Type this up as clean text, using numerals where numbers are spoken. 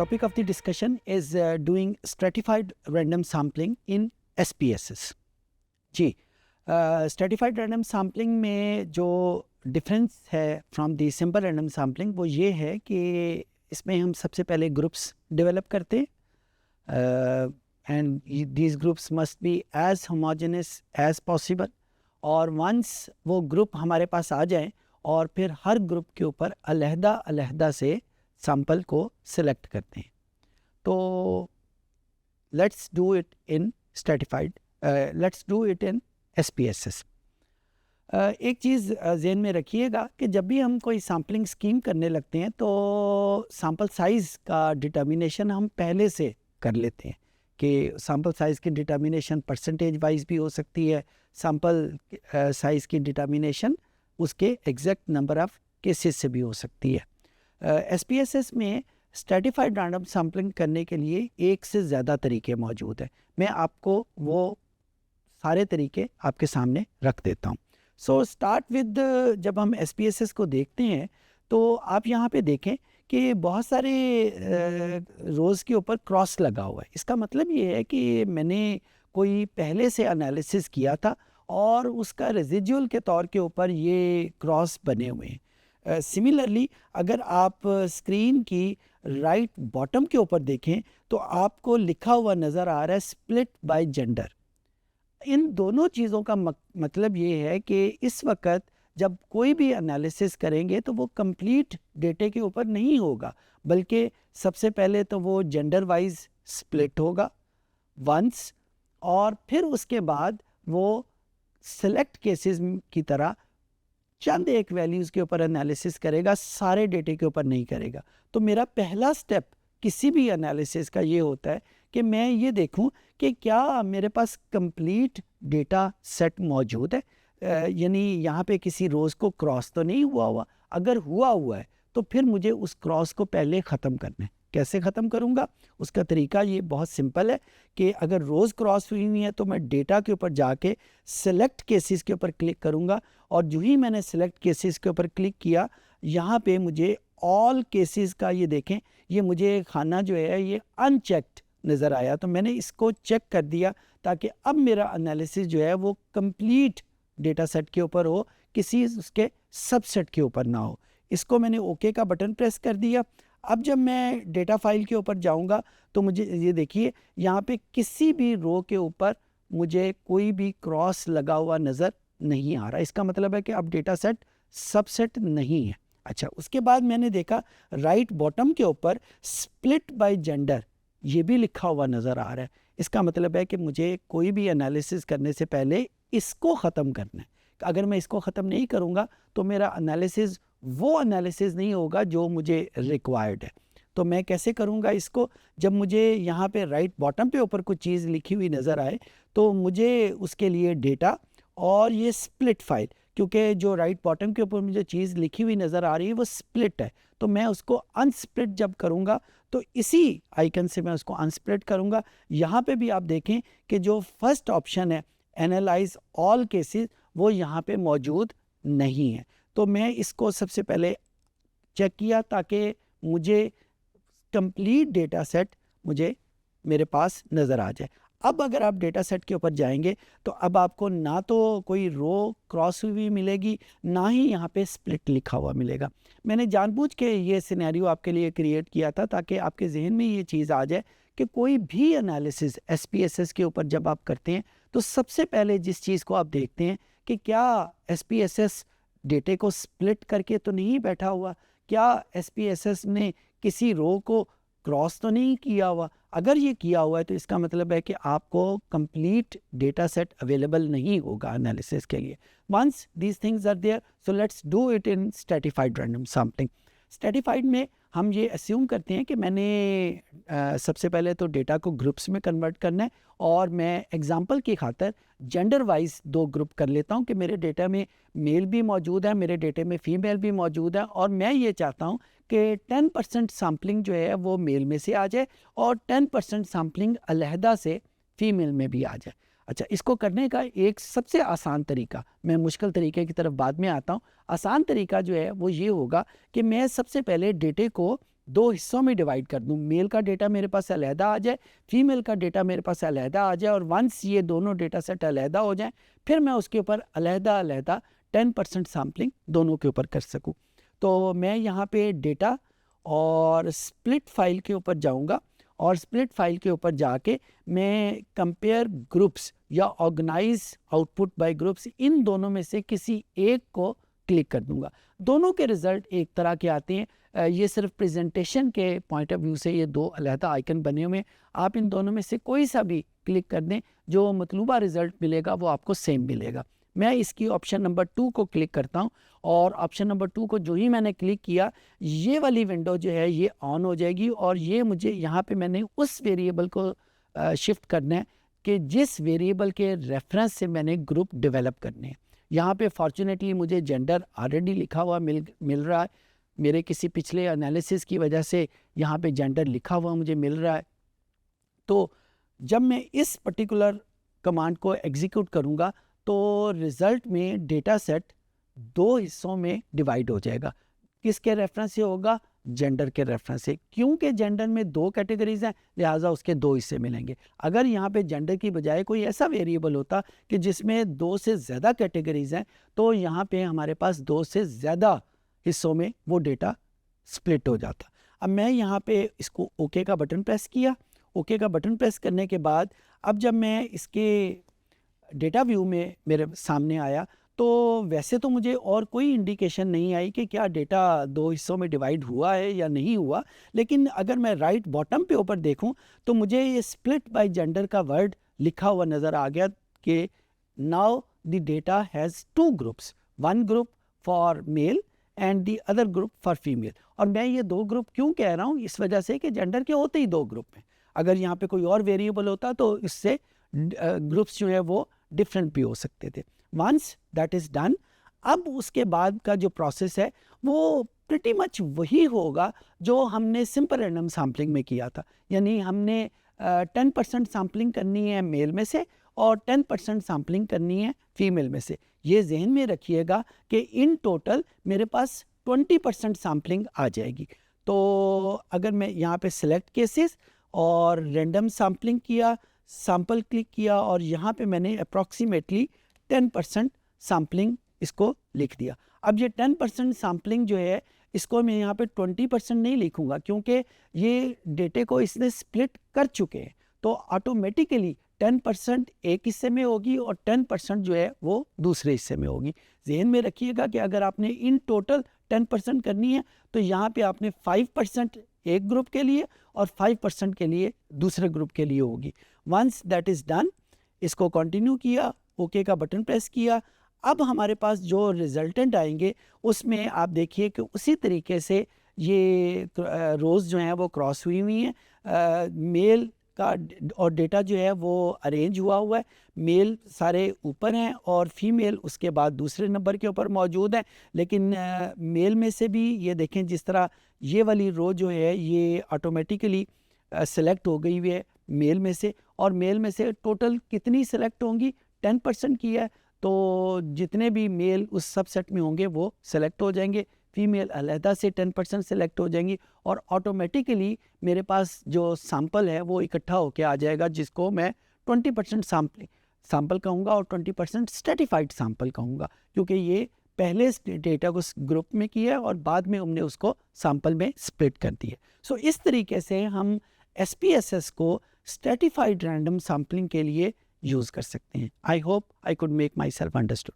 topic of the discussion is doing stratified random sampling in SPSS. Ji, stratified random sampling में जो difference है from the simple random sampling वो ये है कि इसमें हम सबसे पहले ग्रुप्स डेवलप करते हैं and these groups must be as homogeneous as possible, और वंस वो ग्रुप हमारे पास आ जाए और फिर हर ग्रुप के ऊपर अलहदा से सैंपल को सिलेक्ट करते हैं. तो let's do it in stratified, let's do it in SPSS. एक चीज़ ज़हन में रखिएगा कि जब भी हम कोई सैम्पलिंग स्कीम करने लगते हैं तो सैम्पल साइज़ का डिटर्मिनेशन हम पहले से कर लेते हैं कि सैम्पल साइज़ की डिटर्मिनेशन परसेंटेज वाइज भी हो सकती है, सैम्पल साइज़ की डिटर्मिनेशन उसके एग्जैक्ट नंबर ऑफ़ केसेस से भी हो सकती है. SPSS में स्ट्रेटिफाइड रैंडम सैम्पलिंग करने के लिए एक से ज़्यादा तरीके मौजूद हैं. मैं आपको वो सारे तरीके आपके सामने रख देता हूँ. सो स्टार्ट विद, जब हम SPSS को देखते हैं तो आप यहाँ पे देखें कि बहुत सारे रोज़ के ऊपर क्रॉस लगा हुआ है. इसका मतलब ये है कि मैंने कोई पहले से एनालिसिस किया था और उसका रेजिडुअल के तौर के ऊपर ये क्रॉस बने हुए हैं. सिमिलरली अगर आप स्क्रीन की राइट बॉटम के ऊपर देखें तो आपको लिखा हुआ नज़र आ रहा है स्प्लिट बाय जेंडर. इन दोनों चीज़ों का मतलब ये है कि इस वक्त जब कोई भी एनालिसिस करेंगे तो वो कंप्लीट डेटे के ऊपर नहीं होगा, बल्कि सबसे पहले तो वो जेंडर वाइज स्प्लिट होगा वंस, और फिर उसके बाद वो सेलेक्ट केसेस की तरह चंद एक वैल्यूज़ के ऊपर एनालिसिस करेगा, सारे डेटे के ऊपर नहीं करेगा. तो मेरा पहला स्टेप किसी भी एनालिसिस का ये होता है कि मैं ये देखूं कि क्या मेरे पास कंप्लीट डेटा सेट मौजूद है, यानी यहाँ पे किसी रोज़ को क्रॉस तो नहीं हुआ. अगर हुआ है तो फिर मुझे उस क्रॉस को पहले ख़त्म करना है. कैसे ख़त्म करूँगा? उसका तरीका ये बहुत सिंपल है कि अगर रोज़ क्रॉस हुई है तो मैं डेटा के ऊपर जाके सेलेक्ट केसेस के ऊपर क्लिक करूँगा, और जो ही मैंने सेलेक्ट केसेस के ऊपर क्लिक किया यहाँ पे मुझे ऑल केसेस का ये देखें, ये मुझे खाना जो है ये अनचेक्ड नज़र आया, तो मैंने इसको चेक कर दिया ताकि अब मेरा एनालिसिस जो है वो कंप्लीट डेटा सेट के ऊपर हो, किसी उसके सबसेट के ऊपर ना हो. इसको मैंने ओके का बटन प्रेस कर दिया. अब जब मैं डेटा फाइल के ऊपर जाऊंगा तो मुझे ये देखिए यहाँ पे किसी भी रो के ऊपर मुझे कोई भी क्रॉस लगा हुआ नज़र नहीं आ रहा. इसका मतलब है कि अब डेटा सेट सबसेट नहीं है. अच्छा, उसके बाद मैंने देखा राइट बॉटम के ऊपर स्प्लिट बाय जेंडर ये भी लिखा हुआ नज़र आ रहा है. इसका मतलब है कि मुझे कोई भी एनालिसिस करने से पहले इसको ख़त्म करना है. अगर मैं इसको ख़त्म नहीं करूँगा तो मेरा एनालिसिस वो एनालिसिस नहीं होगा जो मुझे रिक्वायर्ड है. तो मैं कैसे करूँगा इसको? जब मुझे यहाँ पे राइट बॉटम पे ऊपर कुछ चीज़ लिखी हुई नज़र आए तो मुझे उसके लिए डेटा और ये स्प्लिट फाइल, क्योंकि जो राइट बॉटम के ऊपर मुझे चीज़ लिखी हुई नज़र आ रही है वो स्प्लिट है, तो मैं उसको अनस्प्लिट जब करूँगा तो इसी आइकन से मैं उसको अनस्प्लिट करूँगा. यहाँ पे भी आप देखें कि जो फर्स्ट ऑप्शन है एनालाइज ऑल केसेस वो यहाँ पे मौजूद नहीं है. तो मैं इसको सबसे पहले चेक किया ताकि मुझे कंप्लीट डेटा सेट मुझे मेरे पास नज़र आ जाए. अब अगर आप डेटा सेट के ऊपर जाएंगे तो अब आपको ना तो कोई रो क्रॉस हुई मिलेगी, ना ही यहाँ पे स्प्लिट लिखा हुआ मिलेगा. मैंने जानबूझ के ये सिनेरियो आपके लिए क्रिएट किया था ताकि आपके जहन में ये चीज़ आ जाए कि कोई भी एनालिसिस SPSS के ऊपर जब आप करते हैं तो सबसे पहले जिस चीज़ को आप देखते हैं कि क्या SPSS डेटे को स्प्लिट करके तो नहीं बैठा हुआ, क्या SPSS ने किसी रो को क्रॉस तो नहीं किया हुआ. अगर ये किया हुआ है तो इसका मतलब है कि आपको कंप्लीट डेटा सेट अवेलेबल नहीं होगा एनालिसिस के लिए. Once these things are there, so let's do it in stratified random sampling. Stratified में हम ये अस्यूम करते हैं कि मैंने सबसे पहले तो डेटा को ग्रुप्स में कन्वर्ट करना है, और मैं एग्जांपल की खातर जेंडर वाइज 2 ग्रुप कर लेता हूं कि मेरे डेटा में मेल भी मौजूद है, मेरे डेटे में फीमेल भी मौजूद है, और मैं ये चाहता हूं कि 10% सैम्पलिंग जो है वो मेल में से आ जाए और 10% सैम्पलिंग अलहदा से फीमेल में भी आ जाए. अच्छा, इसको करने का एक सबसे आसान तरीका, मैं मुश्किल तरीके की तरफ बाद में आता हूँ. आसान तरीका जो है वो ये होगा कि मैं सबसे पहले डेटे को दो हिस्सों में डिवाइड कर दूं, मेल का डेटा मेरे पास अलहदा आ जाए, फीमेल का डेटा मेरे पास अलहदा आ जाए, और वंस ये दोनों डेटा सेट अलहदा हो जाएं, फिर मैं उसके ऊपर अलहदा अलहदा 10% सैम्पलिंग दोनों के ऊपर कर सकूं। तो मैं यहाँ पे डेटा और स्प्लिट फाइल के ऊपर जाऊँगा, और स्प्लिट फाइल के ऊपर जाके मैं कंपेयर ग्रुप्स या ऑर्गेनाइज आउटपुट बाय ग्रुप्स, इन दोनों में से किसी एक को क्लिक कर दूंगा। दोनों के रिज़ल्ट एक तरह के आते हैं। ये सिर्फ प्रेजेंटेशन के पॉइंट ऑफ व्यू से ये दो अलहदा आइकन बने हुए हैं। आप इन दोनों में से कोई सा भी क्लिक कर दें, जो मतलूबा रिज़ल्ट मिलेगा वो आपको सेम मिलेगा। मैं इसकी ऑप्शन नंबर 2 को क्लिक करता हूं, और ऑप्शन नंबर 2 को जो ही मैंने क्लिक किया, ये वाली विंडो जो है ये ऑन हो जाएगी, और ये मुझे यहाँ पे मैंने उस वेरिएबल को शिफ्ट करना है कि जिस वेरिएबल के रेफरेंस से मैंने ग्रुप डेवलप करने हैं। यहाँ पे फॉर्चुनेटली मुझे जेंडर ऑलरेडी लिखा हुआ मिल रहा है, मेरे किसी पिछले एनालिसिस की वजह से यहाँ पे जेंडर लिखा हुआ मुझे मिल रहा है। तो जब मैं इस पर्टिकुलर कमांड को एग्जीक्यूट करूँगा तो रिज़ल्ट में डेटा सेट दो हिस्सों में डिवाइड हो जाएगा। किसके रेफरेंस से होगा? जेंडर के रेफरेंस से। क्योंकि जेंडर में दो कैटेगरीज हैं, लिहाजा उसके दो हिस्से मिलेंगे। अगर यहाँ पे जेंडर की बजाय कोई ऐसा वेरिएबल होता कि जिसमें दो से ज़्यादा कैटेगरीज हैं, तो यहाँ पे हमारे पास दो से ज़्यादा हिस्सों में वो डेटा स्प्लिट हो जाता। अब मैं यहाँ पे इसको ओके का बटन प्रेस किया। ओके का बटन प्रेस करने के बाद अब जब मैं इसके डेटा व्यू में मेरे सामने आया, तो वैसे तो मुझे और कोई इंडिकेशन नहीं आई कि क्या डेटा दो हिस्सों में डिवाइड हुआ है या नहीं हुआ। लेकिन अगर मैं राइट बॉटम पे ऊपर देखूं तो मुझे ये स्प्लिट बाय जेंडर का वर्ड लिखा हुआ नज़र आ गया कि now the data has two groups, one group for male and the other group for female. और मैं ये दो ग्रुप क्यों कह रहा हूँ? इस वजह से कि जेंडर के होते ही दो ग्रुप हैं। अगर यहाँ पे कोई और वेरिएबल होता तो इससे ग्रुप्स जो है वो डिफरेंट भी हो सकते थे। वंस दैट इज़ डन, अब उसके बाद का जो प्रोसेस है वो प्रिटी मच वही होगा जो हमने सिंपल रैंडम सैम्पलिंग में किया था। यानी हमने 10% सैम्पलिंग करनी है मेल में से और 10% सैम्पलिंग करनी है फीमेल में से। ये जहन में रखिएगा कि इन टोटल मेरे पास 20% सैम्पलिंग आ जाएगी। तो अगर मैं यहाँ पे सिलेक्ट केसेस और रैंडम सैम्पलिंग किया, सैम्पल क्लिक किया, और यहाँ पे मैंने अप्रॉक्सीमेटली 10% सैम्पलिंग इसको लिख दिया। अब ये 10% सैम्पलिंग जो है इसको मैं यहाँ पे 20% नहीं लिखूँगा, क्योंकि ये डेटे को इसने स्प्लिट कर चुके हैं। तो ऑटोमेटिकली 10% एक हिस्से में होगी और 10% जो है वो दूसरे हिस्से में होगी। जहन में रखिएगा कि अगर आपने इन टोटल 10% करनी है तो यहाँ पे आपने 5% एक ग्रुप के लिए और 5% के लिए दूसरे ग्रुप के लिए होगी। वंस दैट इज़ डन, इसको कंटिन्यू किया, ओके का बटन प्रेस किया। अब हमारे पास जो रिजल्टेंट आएंगे उसमें आप देखिए कि उसी तरीके से ये रोज़ जो हैं वो क्रॉस हुई हैं। मेल का और डेटा जो है वो अरेंज हुआ है। मेल सारे ऊपर हैं और फीमेल उसके बाद दूसरे नंबर के ऊपर मौजूद हैं। लेकिन मेल में से भी ये देखें, जिस तरह ये वाली रो जो है ये ऑटोमेटिकली सेलेक्ट हो गई हुई है मेल में से, और मेल में से टोटल कितनी सेलेक्ट होंगी? 10% की है, तो जितने भी मेल उस सबसेट में होंगे वो सेलेक्ट हो जाएंगे। फीमेल अलहदा से 10% सेलेक्ट हो जाएंगी, और ऑटोमेटिकली मेरे पास जो सैंपल है वो इकट्ठा होके आ जाएगा, जिसको मैं 20% सैंपल कहूँगा और 20% स्ट्रेटिफाइड सैंपल कहूँगा, क्योंकि ये पहले डेटा को ग्रुप में किया और बाद में हमने उसको सैंपल में स्प्लिट कर दिया। सो इस तरीके से हम SPSS को स्ट्रेटिफाइड रैंडम सैम्पलिंग के लिए यूज़ कर सकते हैं। I hope I could make my self understood.